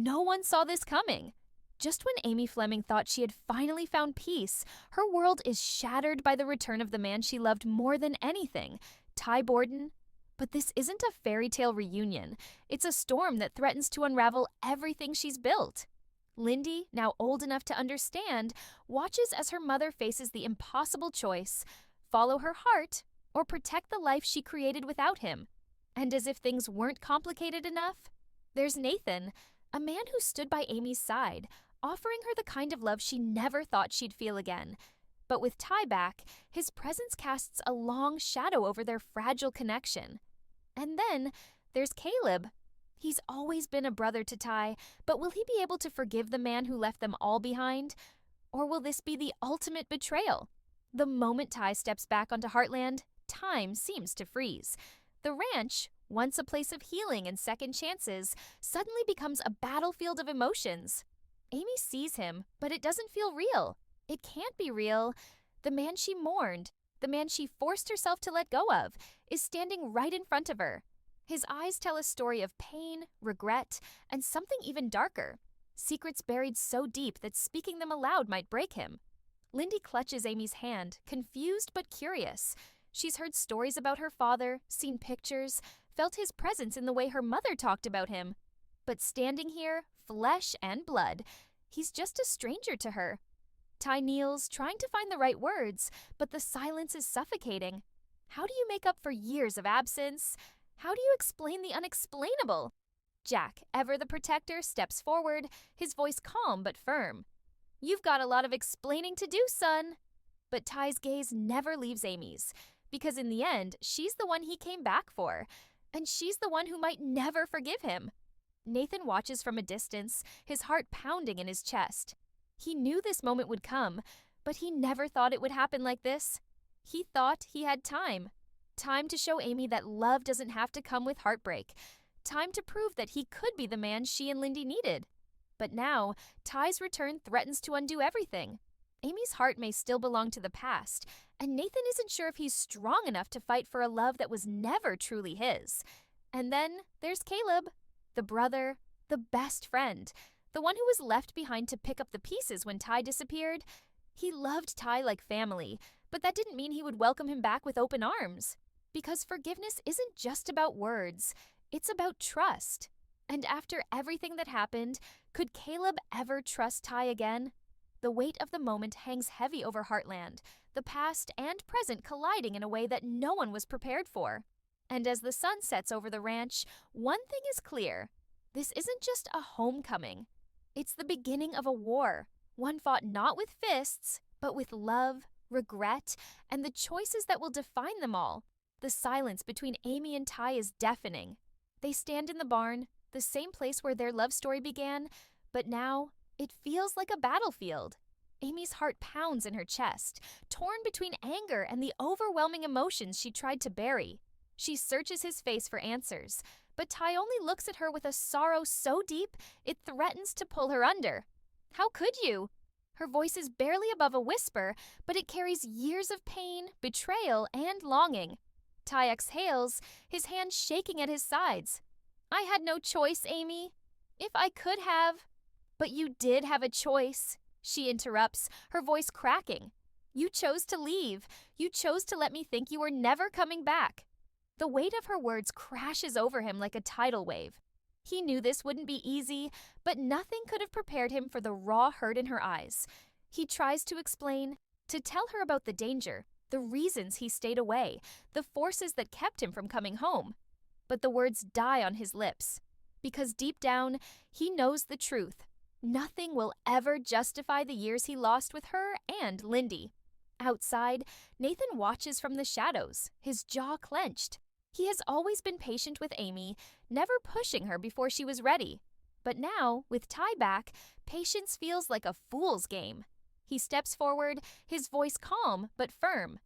no one saw this coming. Just when Amy Fleming thought she had finally found peace, her world is shattered by the return of the man she loved more than anything, Ty Borden. But this isn't a fairy tale reunion. It's a storm that threatens to unravel everything she's built. Lindy, now old enough to understand, watches as her mother faces the impossible choice: follow her heart or protect the life she created without him. And as if things weren't complicated enough, there's Nathan, a man who stood by Amy's side, offering her the kind of love she never thought she'd feel again. But with Ty back, his presence casts a long shadow over their fragile connection. And then there's Caleb. He's always been a brother to Ty, but will he be able to forgive the man who left them all behind? Or will this be the ultimate betrayal? The moment Ty steps back onto Heartland, time seems to freeze. The ranch, once a place of healing and second chances, suddenly becomes a battlefield of emotions. Amy sees him, but it doesn't feel real. It can't be real. The man she mourned, the man she forced herself to let go of, is standing right in front of her. His eyes tell a story of pain, regret, and something even darker. Secrets buried so deep that speaking them aloud might break him. Lindy clutches Amy's hand, confused but curious. She's heard stories about her father, seen pictures, felt his presence in the way her mother talked about him. But standing here, flesh and blood, he's just a stranger to her. Ty kneels, trying to find the right words, but the silence is suffocating. How do you make up for years of absence? How do you explain the unexplainable? Jack, ever the protector, steps forward, his voice calm but firm. You've got a lot of explaining to do, son. But Ty's gaze never leaves Amy's, because in the end, she's the one he came back for, and she's the one who might never forgive him. Nathan watches from a distance, his heart pounding in his chest. He knew this moment would come, but he never thought it would happen like this. He thought he had time. Time to show Amy that love doesn't have to come with heartbreak. Time to prove that he could be the man she and Lindy needed. But now, Ty's return threatens to undo everything. Amy's heart may still belong to the past, and Nathan isn't sure if he's strong enough to fight for a love that was never truly his. And then there's Caleb, the brother, the best friend, the one who was left behind to pick up the pieces when Ty disappeared. He loved Ty like family, but that didn't mean he would welcome him back with open arms. Because forgiveness isn't just about words, it's about trust. And after everything that happened, could Caleb ever trust Ty again? The weight of the moment hangs heavy over Heartland, the past and present colliding in a way that no one was prepared for. And as the sun sets over the ranch, one thing is clear. This isn't just a homecoming. It's the beginning of a war, one fought not with fists, but with love, regret, and the choices that will define them all. The silence between Amy and Ty is deafening. They stand in the barn, the same place where their love story began, but now it feels like a battlefield. Amy's heart pounds in her chest, torn between anger and the overwhelming emotions she tried to bury. She searches his face for answers, but Ty only looks at her with a sorrow so deep it threatens to pull her under. How could you? Her voice is barely above a whisper, but it carries years of pain, betrayal, and longing. Ty exhales, his hands shaking at his sides. I had no choice, Amy. If I could have. But you did have a choice, she interrupts, her voice cracking. You chose to leave. You chose to let me think you were never coming back. The weight of her words crashes over him like a tidal wave. He knew this wouldn't be easy, but nothing could have prepared him for the raw hurt in her eyes. He tries to explain, to tell her about the danger, the reasons he stayed away, the forces that kept him from coming home. But the words die on his lips, because deep down, he knows the truth. Nothing will ever justify the years he lost with her and Lindy. Outside, Nathan watches from the shadows, his jaw clenched. He has always been patient with Amy, never pushing her before she was ready. But now, with Ty back, patience feels like a fool's game. He steps forward, his voice calm but firm.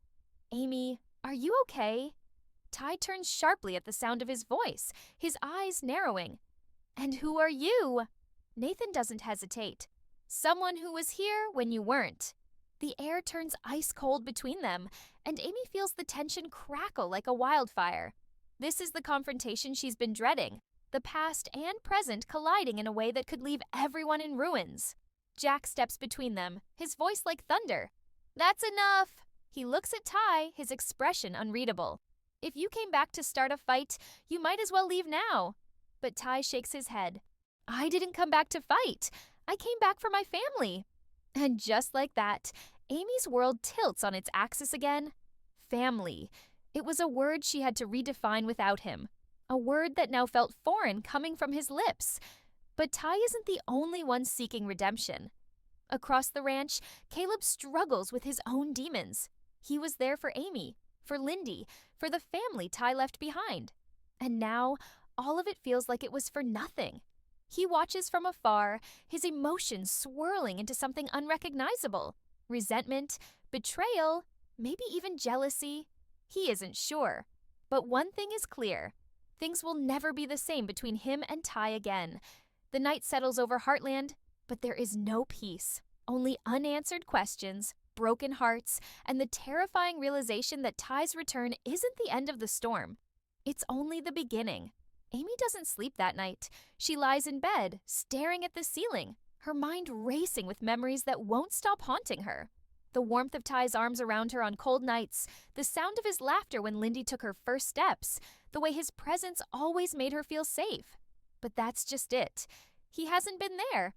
Amy, are you okay? Ty turns sharply at the sound of his voice, his eyes narrowing. And who are you? Nathan doesn't hesitate. Someone who was here when you weren't. The air turns ice cold between them, and Amy feels the tension crackle like a wildfire. This is the confrontation she's been dreading. the past and present colliding in a way that could leave everyone in ruins. Jack steps between them, his voice like thunder. "That's enough!" He looks at Ty, his expression unreadable. "If you came back to start a fight, you might as well leave now." But Ty shakes his head. "I didn't come back to fight. I came back for my family." And just like that, Amy's world tilts on its axis again. Family. It was a word she had to redefine without him. A word that now felt foreign coming from his lips. But Ty isn't the only one seeking redemption. Across the ranch, Caleb struggles with his own demons. He was there for Amy, for Lindy, for the family Ty left behind. And now, all of it feels like it was for nothing. He watches from afar, his emotions swirling into something unrecognizable. Resentment, betrayal, maybe even jealousy. He isn't sure. But one thing is clear. Things will never be the same between him and Ty again. The night settles over Heartland, but there is no peace. Only unanswered questions, broken hearts, and the terrifying realization that Ty's return isn't the end of the storm. It's only the beginning. Amy doesn't sleep that night. She lies in bed, staring at the ceiling, her mind racing with memories that won't stop haunting her. The warmth of Ty's arms around her on cold nights, the sound of his laughter when Lindy took her first steps, the way his presence always made her feel safe. But that's just it. He hasn't been there.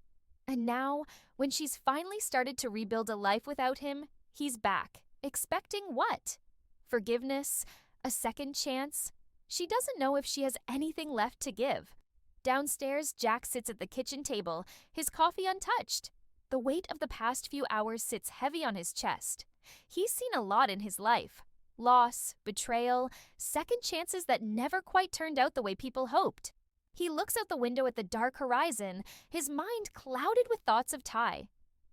And now, when she's finally started to rebuild a life without him, he's back, expecting what? Forgiveness? A second chance? She doesn't know if she has anything left to give. Downstairs, Jack sits at the kitchen table, his coffee untouched. The weight of the past few hours sits heavy on his chest. He's seen a lot in his life. Loss, betrayal, second chances that never quite turned out the way people hoped. He looks out the window at the dark horizon, his mind clouded with thoughts of Ty.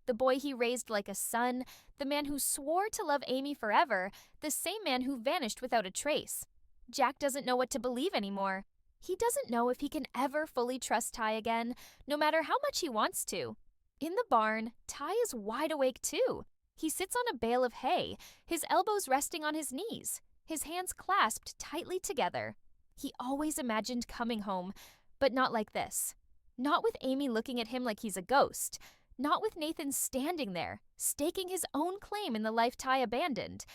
The boy he raised like a son, the man who swore to love Amy forever, the same man who vanished without a trace. Jack doesn't know what to believe anymore. He doesn't know if he can ever fully trust Ty again, no matter how much he wants to. In the barn, Ty is wide awake too. He sits on a bale of hay, his elbows resting on his knees, his hands clasped tightly together. He always imagined coming home, but not like this. Not with Amy looking at him like he's a ghost. Not with Nathan standing there, staking his own claim in the life Ty abandoned.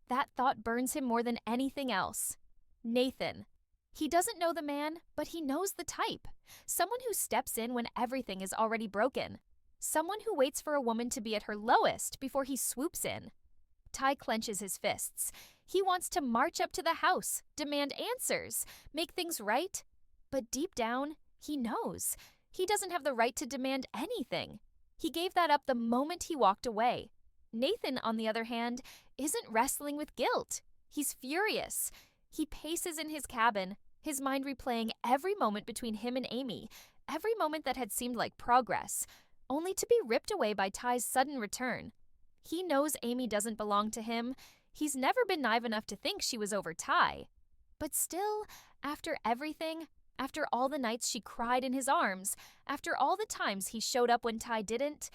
That thought burns him more than anything else. Nathan. He doesn't know the man, but he knows the type. Someone who steps in when everything is already broken. Someone who waits for a woman to be at her lowest before he swoops in. Ty clenches his fists. He wants to march up to the house, demand answers, make things right. But deep down, he knows. He doesn't have the right to demand anything. He gave that up the moment he walked away. Nathan, on the other hand, isn't wrestling with guilt. He's furious. He paces in his cabin, his mind replaying every moment between him and Amy, every moment that had seemed like progress, only to be ripped away by Ty's sudden return. He knows Amy doesn't belong to him. He's never been naive enough to think she was over Ty. But still, after everything, after all the nights she cried in his arms, after all the times he showed up when Ty didn't,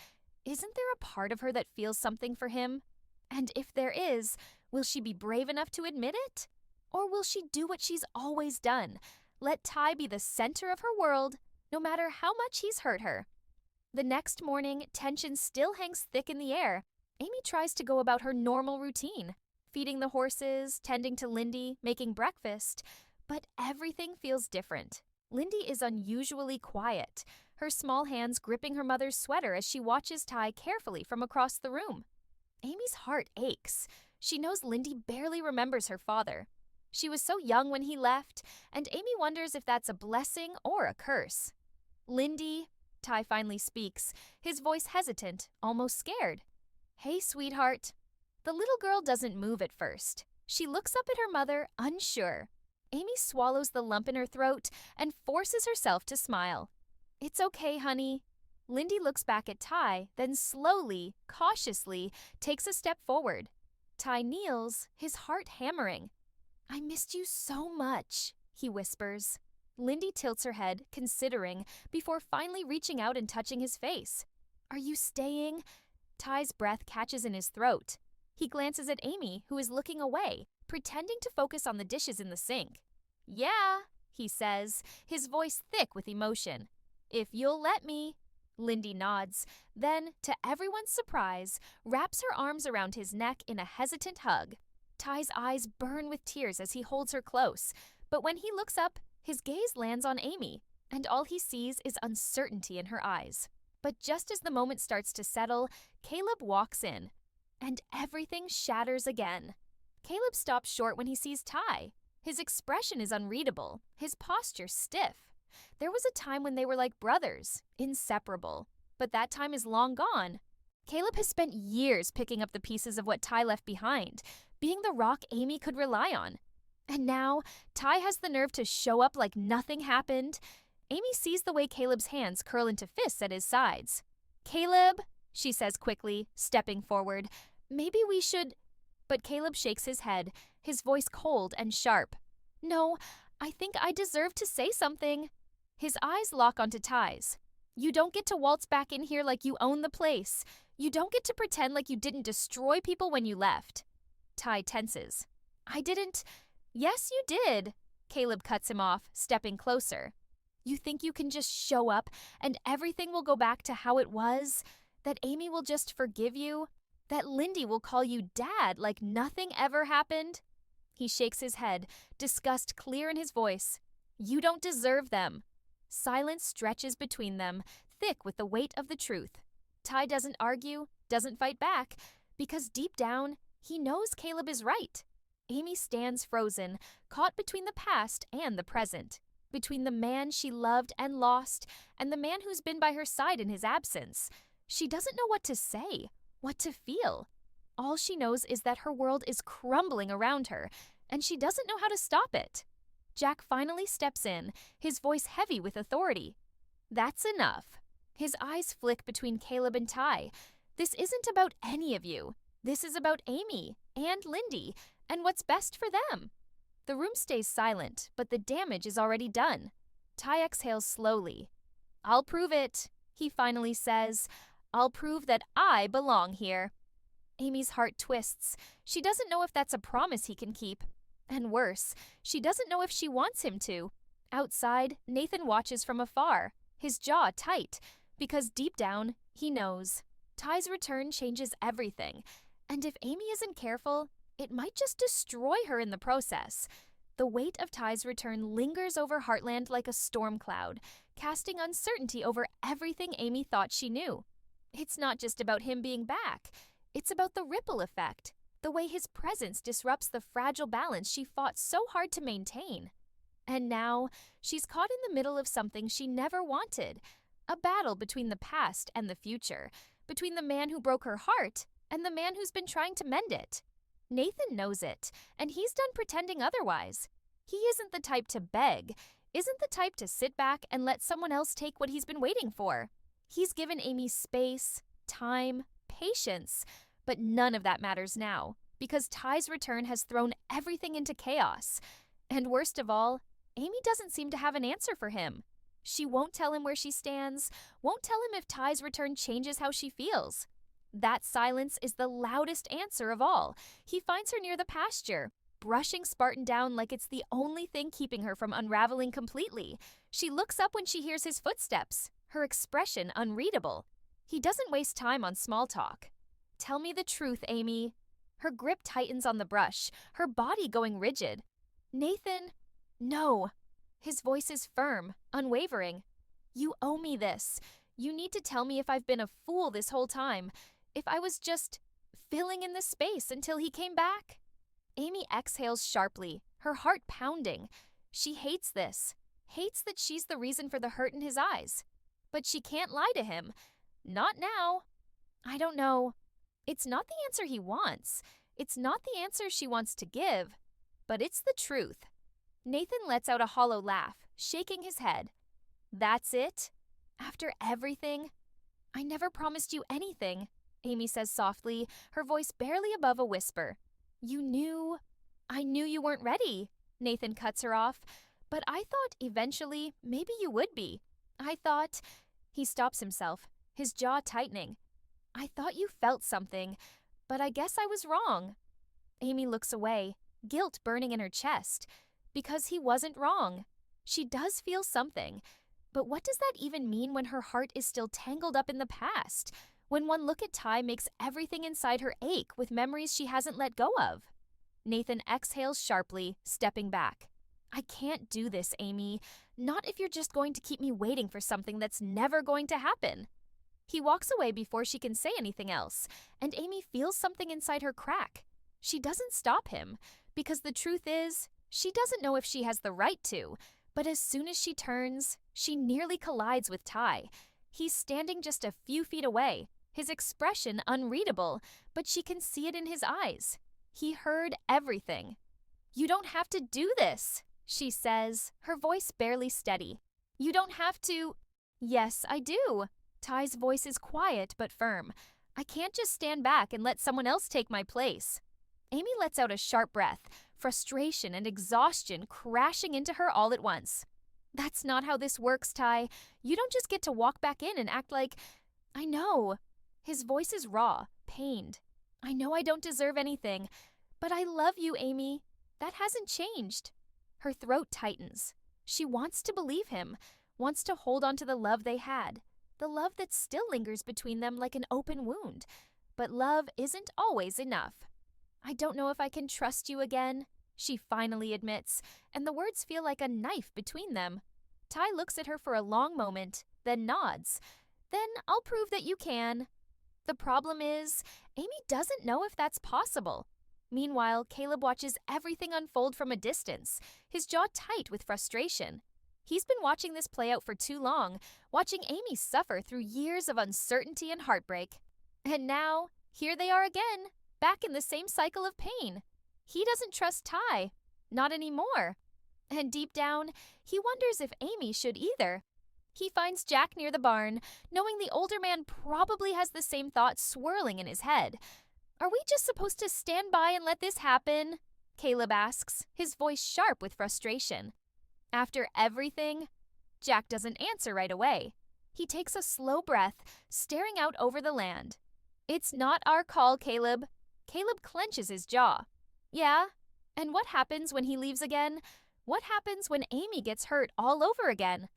isn't there a part of her that feels something for him? And if there is, will she be brave enough to admit it? Or will she do what she's always done? Let Ty be the center of her world, no matter how much he's hurt her. The next morning, tension still hangs thick in the air. Amy tries to go about her normal routine, feeding the horses, tending to Lindy, making breakfast. But everything feels different. Lindy is unusually quiet, her small hands gripping her mother's sweater as she watches Ty carefully from across the room. Amy's heart aches. She knows Lindy barely remembers her father. She was so young when he left, and Amy wonders if that's a blessing or a curse. "Lindy," Ty finally speaks, his voice hesitant, almost scared. "Hey, sweetheart." The little girl doesn't move at first. She looks up at her mother, unsure. Amy swallows the lump in her throat and forces herself to smile. "It's okay, honey." Lindy looks back at Ty, then slowly, cautiously, takes a step forward. Ty kneels, his heart hammering. "I missed you so much," he whispers. Lindy tilts her head, considering, before finally reaching out and touching his face. "Are you staying?" Ty's breath catches in his throat. He glances at Amy, who is looking away, pretending to focus on the dishes in the sink. "Yeah." he says, his voice thick with emotion. "If you'll let me." Lindy nods, then, to everyone's surprise, wraps her arms around his neck in a hesitant hug. Ty's eyes burn with tears as he holds her close, but when he looks up, his gaze lands on Amy, and all he sees is uncertainty in her eyes. But just as the moment starts to settle, Caleb walks in, and everything shatters again. Caleb stops short when he sees Ty. His expression is unreadable, his posture stiff. There was a time when they were like brothers, inseparable, but that time is long gone. Caleb has spent years picking up the pieces of what Ty left behind, being the rock Amy could rely on. And now, Ty has the nerve to show up like nothing happened. Amy sees the way Caleb's hands curl into fists at his sides. "Caleb," she says quickly, stepping forward, "maybe we should—" But Caleb shakes his head, his voice cold and sharp. "No, I think I deserve to say something." His eyes lock onto Ty's. "You don't get to waltz back in here like you own the place. You don't get to pretend like you didn't destroy people when you left." Ty tenses. "I didn't—" "Yes, you did." Caleb cuts him off, stepping closer. "You think you can just show up and everything will go back to how it was? That Amy will just forgive you? That Lindy will call you dad like nothing ever happened?" He shakes his head, disgust clear in his voice. "You don't deserve them." Silence stretches between them, thick with the weight of the truth. Ty doesn't argue, doesn't fight back, because deep down, he knows Caleb is right. Amy stands frozen, caught between the past and the present, between the man she loved and lost and the man who's been by her side in his absence. She doesn't know what to say, what to feel. All she knows is that her world is crumbling around her, and she doesn't know how to stop it. Jack finally steps in, his voice heavy with authority. "That's enough." His eyes flick between Caleb and Ty. "This isn't about any of you. This is about Amy and Lindy and what's best for them." The room stays silent, but the damage is already done. Ty exhales slowly. "I'll prove it," he finally says. "I'll prove that I belong here." Amy's heart twists. She doesn't know if that's a promise he can keep. And worse, she doesn't know if she wants him to. Outside, Nathan watches from afar, his jaw tight, because deep down, he knows. Ty's return changes everything, and if Amy isn't careful, it might just destroy her in the process. The weight of Ty's return lingers over Heartland like a storm cloud, casting uncertainty over everything Amy thought she knew. It's not just about him being back. It's about the ripple effect, the way his presence disrupts the fragile balance she fought so hard to maintain. And now, she's caught in the middle of something she never wanted, a battle between the past and the future, between the man who broke her heart and the man who's been trying to mend it. Nathan knows it, and he's done pretending otherwise. He isn't the type to beg, isn't the type to sit back and let someone else take what he's been waiting for. He's given Amy space, time, patience, but none of that matters now, because Ty's return has thrown everything into chaos. And worst of all, Amy doesn't seem to have an answer for him. She won't tell him where she stands, won't tell him if Ty's return changes how she feels. That silence is the loudest answer of all. He finds her near the pasture, brushing Spartan down like it's the only thing keeping her from unraveling completely. She looks up when she hears his footsteps, her expression unreadable. He doesn't waste time on small talk. "Tell me the truth, Amy." Her grip tightens on the brush, her body going rigid. "Nathan, no." His voice is firm, unwavering. "You owe me this. You need to tell me if I've been a fool this whole time, if I was just filling in the space until he came back." Amy exhales sharply, her heart pounding. She hates this, hates that she's the reason for the hurt in his eyes. But she can't lie to him. Not now. "I don't know." It's not the answer he wants. It's not the answer she wants to give. But it's the truth. Nathan lets out a hollow laugh, shaking his head. "That's it? After everything?" "I never promised you anything," Amy says softly, her voice barely above a whisper. "You knew—" "I knew you weren't ready," Nathan cuts her off. "But I thought eventually maybe you would be. I thought—" He stops himself, his jaw tightening. "I thought you felt something, but I guess I was wrong." Amy looks away, guilt burning in her chest, because he wasn't wrong. She does feel something, but what does that even mean when her heart is still tangled up in the past? When one look at Ty makes everything inside her ache with memories she hasn't let go of? Nathan exhales sharply, stepping back. I can't do this, Amy. Not if you're just going to keep me waiting for something that's never going to happen. He walks away before she can say anything else, and Amy feels something inside her crack. She doesn't stop him, because the truth is, she doesn't know if she has the right to, but as soon as she turns, she nearly collides with Ty. He's standing just a few feet away, his expression unreadable, but she can see it in his eyes. He heard everything. You don't have to do this, she says, her voice barely steady. You don't have to. Yes, I do. Ty's voice is quiet but firm. I can't just stand back and let someone else take my place. Amy lets out a sharp breath, frustration and exhaustion crashing into her all at once. That's not how this works, Ty. You don't just get to walk back in and act like. I know. His voice is raw, pained. I know I don't deserve anything, but I love you, Amy. That hasn't changed. Her throat tightens. She wants to believe him, wants to hold on to the love they had, the love that still lingers between them like an open wound. But love isn't always enough. I don't know if I can trust you again, she finally admits, and the words feel like a knife between them. Ty looks at her for a long moment, then nods. Then I'll prove that you can. The problem is, Amy doesn't know if that's possible. Meanwhile, Caleb watches everything unfold from a distance, his jaw tight with frustration. He's been watching this play out for too long, watching Amy suffer through years of uncertainty and heartbreak. And now, here they are again, back in the same cycle of pain. He doesn't trust Ty, not anymore. And deep down, he wonders if Amy should either. He finds Jack near the barn, knowing the older man probably has the same thoughts swirling in his head. Are we just supposed to stand by and let this happen? Caleb asks, his voice sharp with frustration. After everything, Jack doesn't answer right away. He takes a slow breath, staring out over the land. It's not our call, Caleb. Caleb clenches his jaw. Yeah? And what happens when he leaves again? What happens when Amy gets hurt all over again?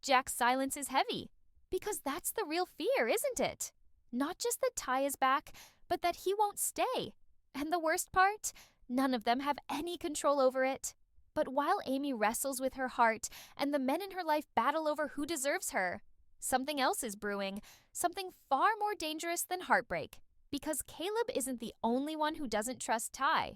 Jack's silence is heavy, because that's the real fear, isn't it? Not just that Ty is back, but that he won't stay. And the worst part? None of them have any control over it. But while Amy wrestles with her heart and the men in her life battle over who deserves her, something else is brewing, something far more dangerous than heartbreak. Because Caleb isn't the only one who doesn't trust Ty.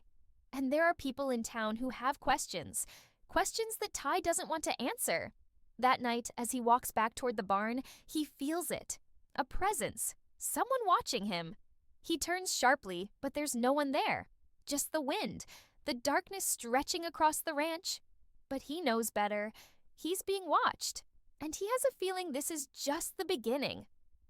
And there are people in town who have questions, questions that Ty doesn't want to answer. That night, as he walks back toward the barn, he feels it. A presence. Someone watching him. He turns sharply, but there's no one there. Just the wind, the darkness stretching across the ranch. But he knows better. He's being watched. And he has a feeling this is just the beginning.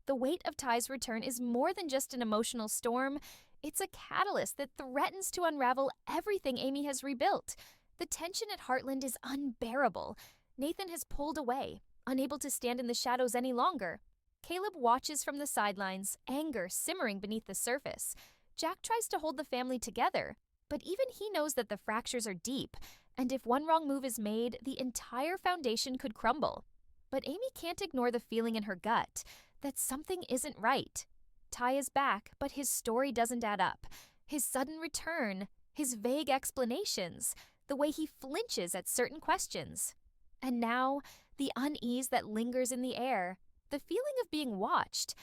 The weight of Ty's return is more than just an emotional storm. It's a catalyst that threatens to unravel everything Amy has rebuilt. The tension at Heartland is unbearable. Nathan has pulled away, unable to stand in the shadows any longer. Caleb watches from the sidelines, anger simmering beneath the surface. Jack tries to hold the family together, but even he knows that the fractures are deep, and if one wrong move is made, the entire foundation could crumble. But Amy can't ignore the feeling in her gut that something isn't right. Ty is back, but his story doesn't add up. His sudden return, his vague explanations, the way he flinches at certain questions. And now, the unease that lingers in the air, the feeling of being watched.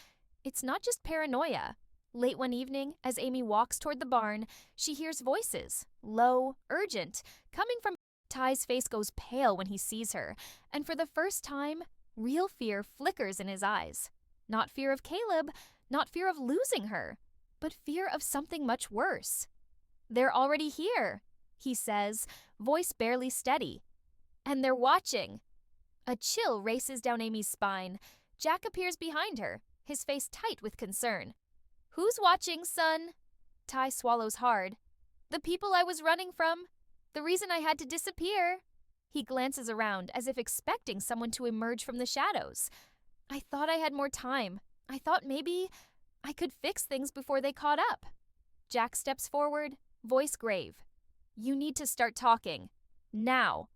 It's not just paranoia. Late one evening, as Amy walks toward the barn, she hears voices, low, urgent, coming from. Ty's face goes pale when he sees her, and for the first time, real fear flickers in his eyes. Not fear of Caleb, not fear of losing her, but fear of something much worse. They're already here, he says, voice barely steady. And they're watching. A chill races down Amy's spine. Jack appears behind her, his face tight with concern. Who's watching, son? Ty swallows hard. The people I was running from. The reason I had to disappear. He glances around as if expecting someone to emerge from the shadows. I thought I had more time. I thought maybe I could fix things before they caught up. Jack steps forward, voice grave. You need to start talking. Now.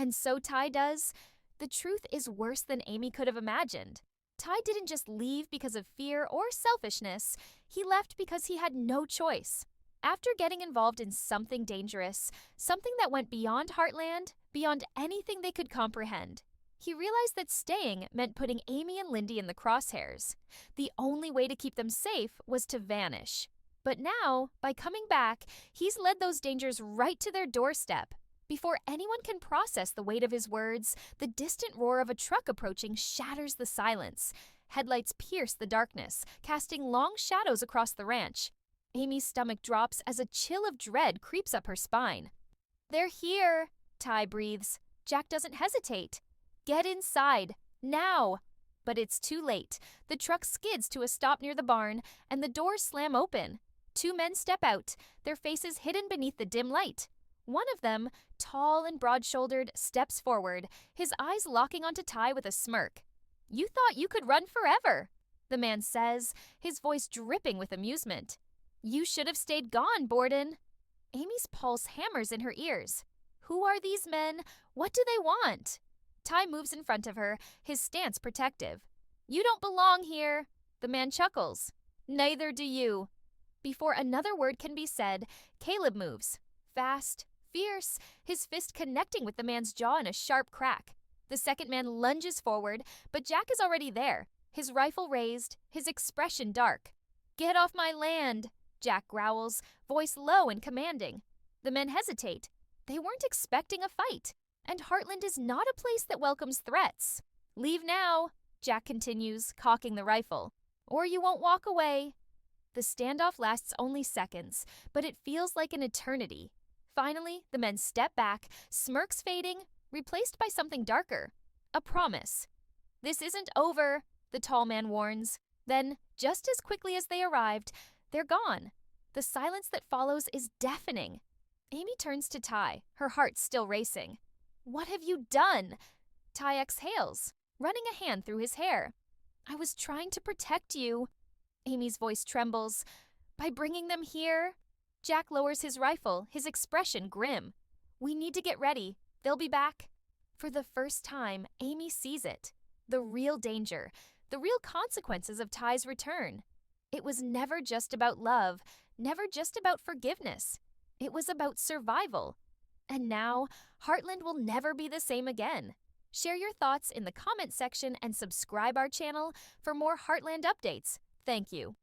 And so Ty does. The truth is worse than Amy could have imagined. Ty didn't just leave because of fear or selfishness, he left because he had no choice. After getting involved in something dangerous, something that went beyond Heartland, beyond anything they could comprehend, he realized that staying meant putting Amy and Lindy in the crosshairs. The only way to keep them safe was to vanish. But now, by coming back, he's led those dangers right to their doorstep. Before anyone can process the weight of his words, the distant roar of a truck approaching shatters the silence. Headlights pierce the darkness, casting long shadows across the ranch. Amy's stomach drops as a chill of dread creeps up her spine. "They're here," Ty breathes. Jack doesn't hesitate. "Get inside, now!" But it's too late. The truck skids to a stop near the barn, and the doors slam open. Two men step out, their faces hidden beneath the dim light. One of them, tall and broad-shouldered, steps forward, his eyes locking onto Ty with a smirk. "You thought you could run forever," the man says, his voice dripping with amusement. "You should have stayed gone, Borden." Amy's pulse hammers in her ears. Who are these men? What do they want? Ty moves in front of her, his stance protective. "You don't belong here." The man chuckles. "Neither do you." Before another word can be said, Caleb moves. Fast, fierce, his fist connecting with the man's jaw in a sharp crack. The second man lunges forward, but Jack is already there, his rifle raised, his expression dark. "Get off my land," Jack growls, voice low and commanding. The men hesitate. They weren't expecting a fight, and Heartland is not a place that welcomes threats. "Leave now," Jack continues, cocking the rifle, "or you won't walk away." The standoff lasts only seconds, but it feels like an eternity. Finally, the men step back, smirks fading, replaced by something darker. A promise. "This isn't over," the tall man warns. Then, just as quickly as they arrived, they're gone. The silence that follows is deafening. Amy turns to Ty, her heart still racing. "What have you done?" Ty exhales, running a hand through his hair. "I was trying to protect you." Amy's voice trembles. "By bringing them here?" Jack lowers his rifle, his expression grim. "We need to get ready. They'll be back." For the first time, Amy sees it. The real danger, the real consequences of Ty's return. It was never just about love, never just about forgiveness. It was about survival. And now, Heartland will never be the same again. Share your thoughts in the comment section and subscribe our channel for more Heartland updates. Thank you.